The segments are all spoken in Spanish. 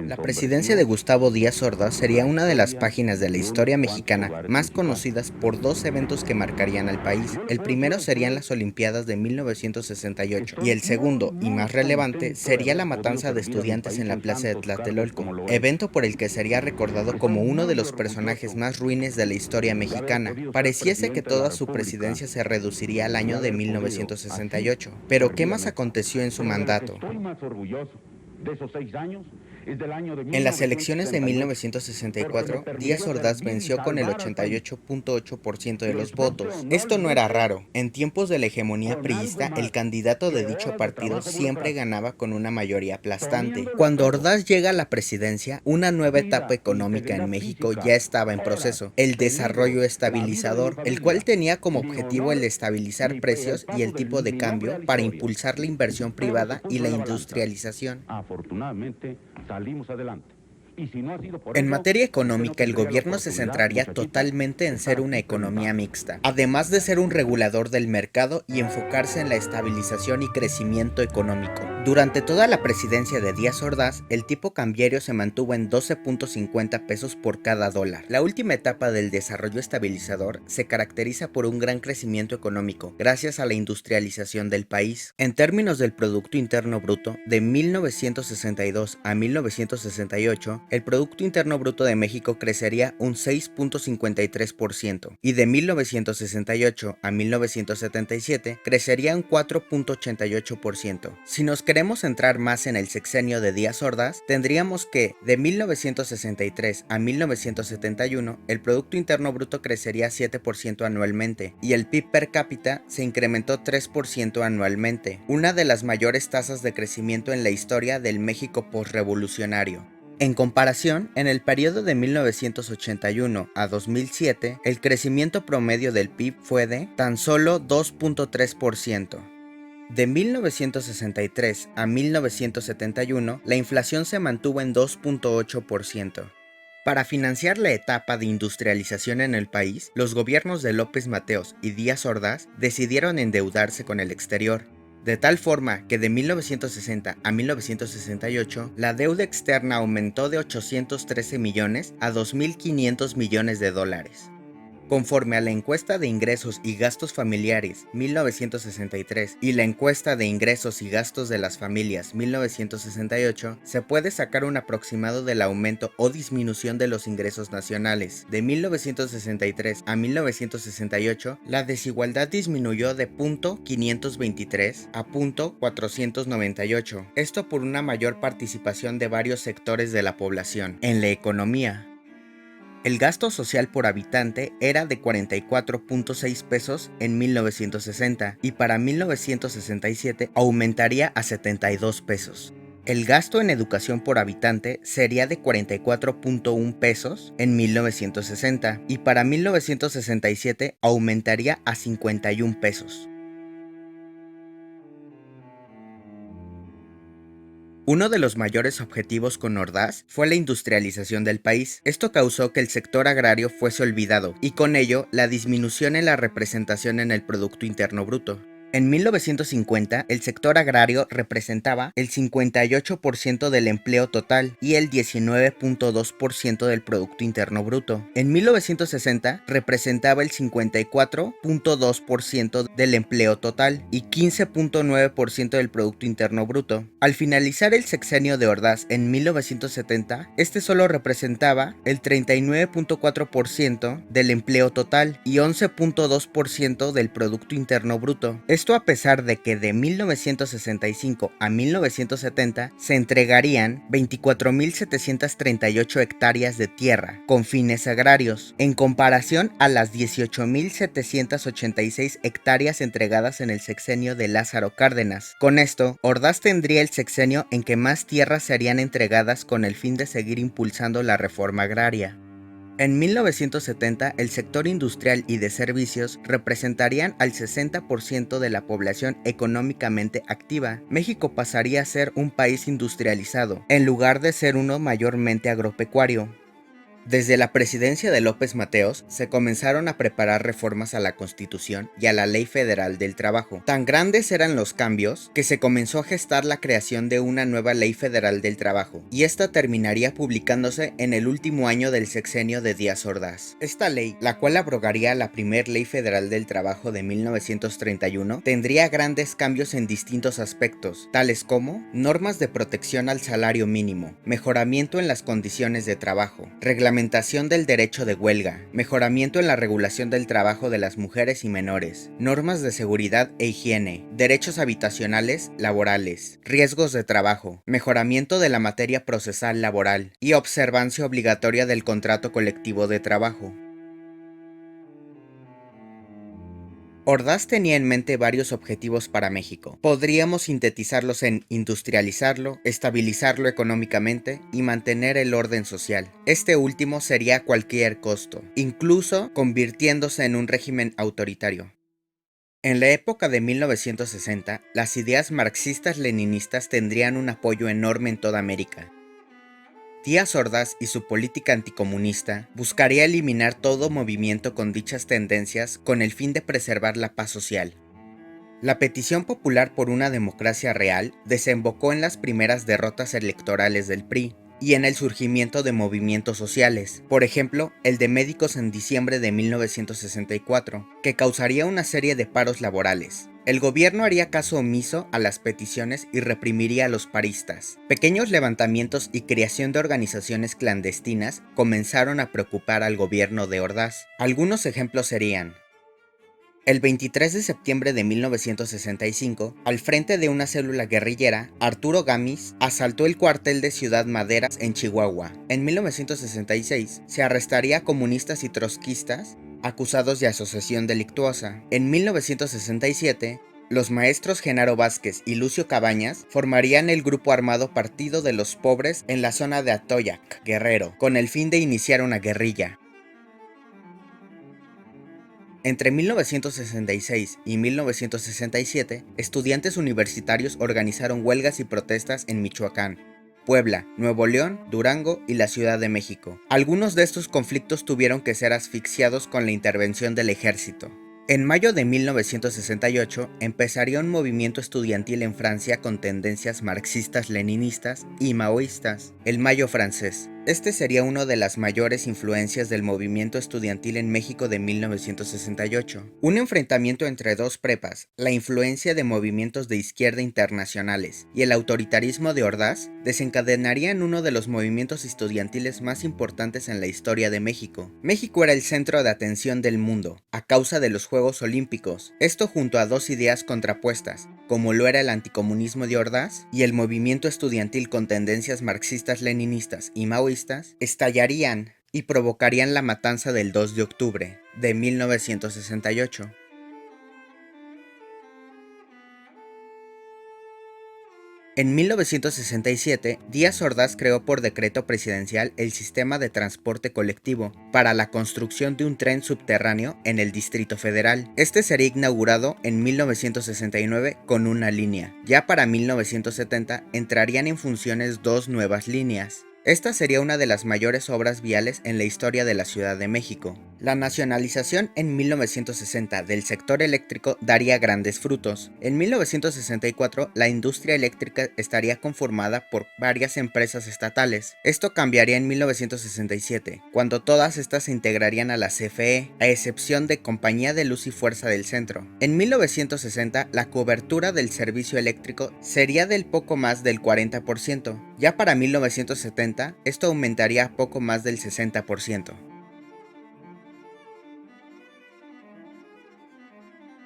La presidencia de Gustavo Díaz Ordaz sería una de las páginas de la historia mexicana más conocidas por dos eventos que marcarían al país. El primero serían las Olimpiadas de 1968 y el segundo, y más relevante, sería la matanza de estudiantes en la Plaza de Tlatelolco, evento por el que sería recordado como uno de los personajes más ruines de la historia mexicana. Pareciese que toda su presidencia se reduciría al año de 1968, pero ¿qué más aconteció en su mandato? En las elecciones de 1964, Díaz Ordaz venció con el 88.8% de los votos. Esto no era raro. En tiempos de la hegemonía priista, el candidato de dicho partido siempre ganaba con una mayoría aplastante. Cuando Ordaz llega a la presidencia, una nueva etapa económica en México ya estaba en proceso, el desarrollo estabilizador, el cual tenía como objetivo el estabilizar precios y el tipo de cambio para impulsar la inversión privada y la industrialización. En materia económica, el gobierno se centraría totalmente en ser una economía mixta, además de ser un regulador del mercado y enfocarse en la estabilización y crecimiento económico. Durante toda la presidencia de Díaz Ordaz, el tipo cambiario se mantuvo en 12.50 pesos por cada dólar. La última etapa del desarrollo estabilizador se caracteriza por un gran crecimiento económico, gracias a la industrialización del país. En términos del Producto Interno Bruto, de 1962 a 1968, el Producto Interno Bruto de México crecería un 6.53% y de 1968 a 1977 crecería un 4.88%. Si nos queremos centrar más en el sexenio de Díaz Ordaz, tendríamos que de 1963 a 1971 el Producto Interno Bruto crecería 7% anualmente y el PIB per cápita se incrementó 3% anualmente, una de las mayores tasas de crecimiento en la historia del México postrevolucionario. En comparación, en el periodo de 1981 a 2007, el crecimiento promedio del PIB fue de tan solo 2.3%. De 1963 a 1971, la inflación se mantuvo en 2.8%. Para financiar la etapa de industrialización en el país, los gobiernos de López Mateos y Díaz Ordaz decidieron endeudarse con el exterior, de tal forma que de 1960 a 1968 la deuda externa aumentó de 813 millones a 2.500 millones de dólares. Conforme a la encuesta de ingresos y gastos familiares 1963 y la encuesta de ingresos y gastos de las familias 1968, se puede sacar un aproximado del aumento o disminución de los ingresos nacionales. De 1963 a 1968, la desigualdad disminuyó de .523 a .498, esto por una mayor participación de varios sectores de la población en la economía. El gasto social por habitante era de 44.6 pesos en 1960 y para 1967 aumentaría a 72 pesos. El gasto en educación por habitante sería de 44.1 pesos en 1960 y para 1967 aumentaría a 51 pesos. Uno de los mayores objetivos con Ordaz fue la industrialización del país. Esto causó que el sector agrario fuese olvidado y con ello la disminución en la representación en el Producto Interno Bruto. En 1950, el sector agrario representaba el 58% del empleo total y el 19.2% del Producto Interno Bruto. En 1960, representaba el 54.2% del empleo total y 15.9% del Producto Interno Bruto. Al finalizar el sexenio de Ordaz en 1970, este solo representaba el 39.4% del empleo total y 11.2% del Producto Interno Bruto. Esto a pesar de que de 1965 a 1970 se entregarían 24.738 hectáreas de tierra con fines agrarios, en comparación a las 18.786 hectáreas entregadas en el sexenio de Lázaro Cárdenas. Con esto, Ordaz tendría el sexenio en que más tierras serían entregadas con el fin de seguir impulsando la reforma agraria. En 1970, el sector industrial y de servicios representarían al 60% de la población económicamente activa. México pasaría a ser un país industrializado, en lugar de ser uno mayormente agropecuario. Desde la presidencia de López Mateos se comenzaron a preparar reformas a la Constitución y a la Ley Federal del Trabajo. Tan grandes eran los cambios que se comenzó a gestar la creación de una nueva Ley Federal del Trabajo, y esta terminaría publicándose en el último año del sexenio de Díaz Ordaz. Esta ley, la cual abrogaría la primera Ley Federal del Trabajo de 1931, tendría grandes cambios en distintos aspectos, tales como normas de protección al salario mínimo, mejoramiento en las condiciones de trabajo, reglamentación del derecho de huelga, mejoramiento en la regulación del trabajo de las mujeres y menores, normas de seguridad e higiene, derechos habitacionales, laborales, riesgos de trabajo, mejoramiento de la materia procesal laboral y observancia obligatoria del contrato colectivo de trabajo. Ordaz tenía en mente varios objetivos para México. Podríamos sintetizarlos en industrializarlo, estabilizarlo económicamente y mantener el orden social. Este último sería a cualquier costo, incluso convirtiéndose en un régimen autoritario. En la época de 1960, las ideas marxistas-leninistas tendrían un apoyo enorme en toda América. Díaz Ordaz y su política anticomunista buscaría eliminar todo movimiento con dichas tendencias con el fin de preservar la paz social. La petición popular por una democracia real desembocó en las primeras derrotas electorales del PRI y en el surgimiento de movimientos sociales, por ejemplo, el de médicos en diciembre de 1964, que causaría una serie de paros laborales. El gobierno haría caso omiso a las peticiones y reprimiría a los paristas. Pequeños levantamientos y creación de organizaciones clandestinas comenzaron a preocupar al gobierno de Ordaz. Algunos ejemplos serían: el 23 de septiembre de 1965, al frente de una célula guerrillera, Arturo Gamis asaltó el cuartel de Ciudad Madera en Chihuahua. En 1966, se arrestaría a comunistas y trotskistas acusados de asociación delictuosa. En 1967, los maestros Genaro Vázquez y Lucio Cabañas formarían el grupo armado Partido de los Pobres en la zona de Atoyac, Guerrero, con el fin de iniciar una guerrilla. Entre 1966 y 1967, estudiantes universitarios organizaron huelgas y protestas en Michoacán, Puebla, Nuevo León, Durango y la Ciudad de México. Algunos de estos conflictos tuvieron que ser asfixiados con la intervención del ejército. En mayo de 1968 empezaría un movimiento estudiantil en Francia con tendencias marxistas-leninistas y maoístas, el Mayo francés. Este sería una de las mayores influencias del movimiento estudiantil en México de 1968. Un enfrentamiento entre dos prepas, la influencia de movimientos de izquierda internacionales y el autoritarismo de Ordaz, desencadenaría en uno de los movimientos estudiantiles más importantes en la historia de México. México era el centro de atención del mundo, a causa de los Juegos Olímpicos, esto junto a dos ideas contrapuestas, como lo era el anticomunismo de Ordaz y el movimiento estudiantil con tendencias marxistas-leninistas y maoístas, estallarían y provocarían la matanza del 2 de octubre de 1968. En 1967, Díaz Ordaz creó por decreto presidencial el sistema de transporte colectivo para la construcción de un tren subterráneo en el Distrito Federal. Este sería inaugurado en 1969 con una línea. Ya para 1970 entrarían en funciones dos nuevas líneas. Esta sería una de las mayores obras viales en la historia de la Ciudad de México. La nacionalización en 1960 del sector eléctrico daría grandes frutos. En 1964, la industria eléctrica estaría conformada por varias empresas estatales. Esto cambiaría en 1967, cuando todas estas se integrarían a la CFE, a excepción de Compañía de Luz y Fuerza del Centro. En 1960, la cobertura del servicio eléctrico sería del poco más del 40%. Ya para 1970, esto aumentaría a poco más del 60%.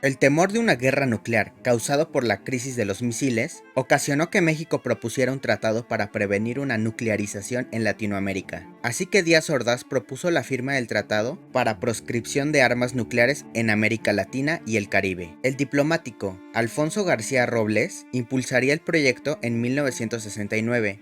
El temor de una guerra nuclear, causado por la crisis de los misiles, ocasionó que México propusiera un tratado para prevenir una nuclearización en Latinoamérica. Así que Díaz Ordaz propuso la firma del tratado para proscripción de armas nucleares en América Latina y el Caribe. El diplomático Alfonso García Robles impulsaría el proyecto en 1969.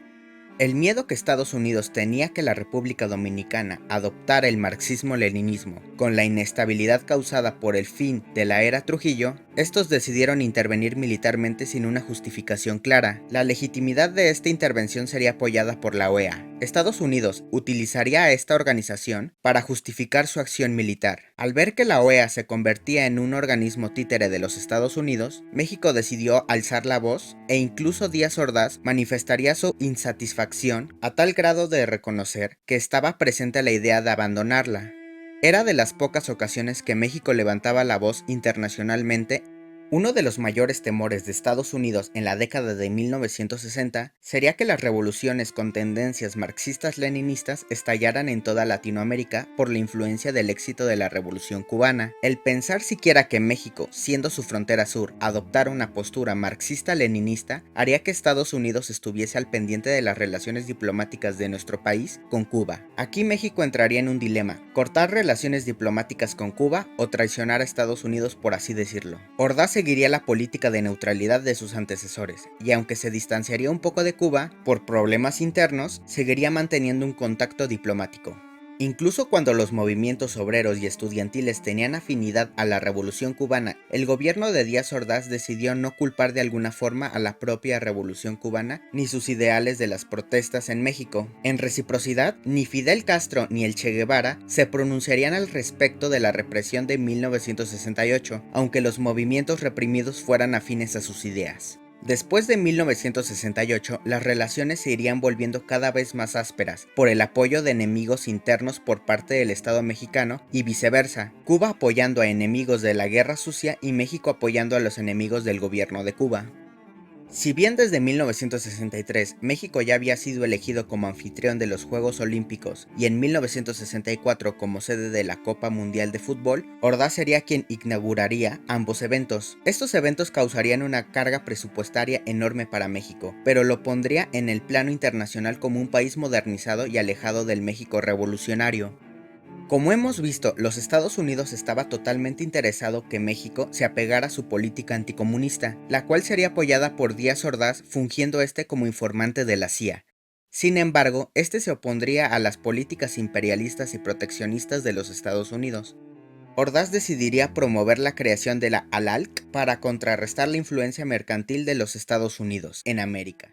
El miedo que Estados Unidos tenía que la República Dominicana adoptara el marxismo-leninismo con la inestabilidad causada por el fin de la era Trujillo, estos decidieron intervenir militarmente sin una justificación clara. La legitimidad de esta intervención sería apoyada por la OEA. Estados Unidos utilizaría a esta organización para justificar su acción militar. Al ver que la OEA se convertía en un organismo títere de los Estados Unidos, México decidió alzar la voz e incluso Díaz Ordaz manifestaría su insatisfacción a tal grado de reconocer que estaba presente la idea de abandonarla. Era de las pocas ocasiones que México levantaba la voz internacionalmente. Uno de los mayores temores de Estados Unidos en la década de 1960 sería que las revoluciones con tendencias marxistas-leninistas estallaran en toda Latinoamérica por la influencia del éxito de la Revolución cubana. El pensar siquiera que México, siendo su frontera sur, adoptara una postura marxista-leninista haría que Estados Unidos estuviese al pendiente de las relaciones diplomáticas de nuestro país con Cuba. Aquí México entraría en un dilema: cortar relaciones diplomáticas con Cuba o traicionar a Estados Unidos, por así decirlo. Ordaz seguiría la política de neutralidad de sus antecesores, y aunque se distanciaría un poco de Cuba por problemas internos, seguiría manteniendo un contacto diplomático. Incluso cuando los movimientos obreros y estudiantiles tenían afinidad a la Revolución cubana, el gobierno de Díaz Ordaz decidió no culpar de alguna forma a la propia Revolución cubana ni sus ideales de las protestas en México. En reciprocidad, ni Fidel Castro ni el Che Guevara se pronunciarían al respecto de la represión de 1968, aunque los movimientos reprimidos fueran afines a sus ideas. Después de 1968, las relaciones se irían volviendo cada vez más ásperas por el apoyo de enemigos internos por parte del Estado mexicano y viceversa, Cuba apoyando a enemigos de la Guerra Sucia y México apoyando a los enemigos del gobierno de Cuba. Si bien desde 1963 México ya había sido elegido como anfitrión de los Juegos Olímpicos y en 1964 como sede de la Copa Mundial de Fútbol, Ordaz sería quien inauguraría ambos eventos. Estos eventos causarían una carga presupuestaria enorme para México, pero lo pondría en el plano internacional como un país modernizado y alejado del México revolucionario. Como hemos visto, los Estados Unidos estaba totalmente interesado que México se apegara a su política anticomunista, la cual sería apoyada por Díaz Ordaz, fungiendo como informante de la CIA. Sin embargo, se opondría a las políticas imperialistas y proteccionistas de los Estados Unidos. Ordaz decidiría promover la creación de la ALALC para contrarrestar la influencia mercantil de los Estados Unidos en América.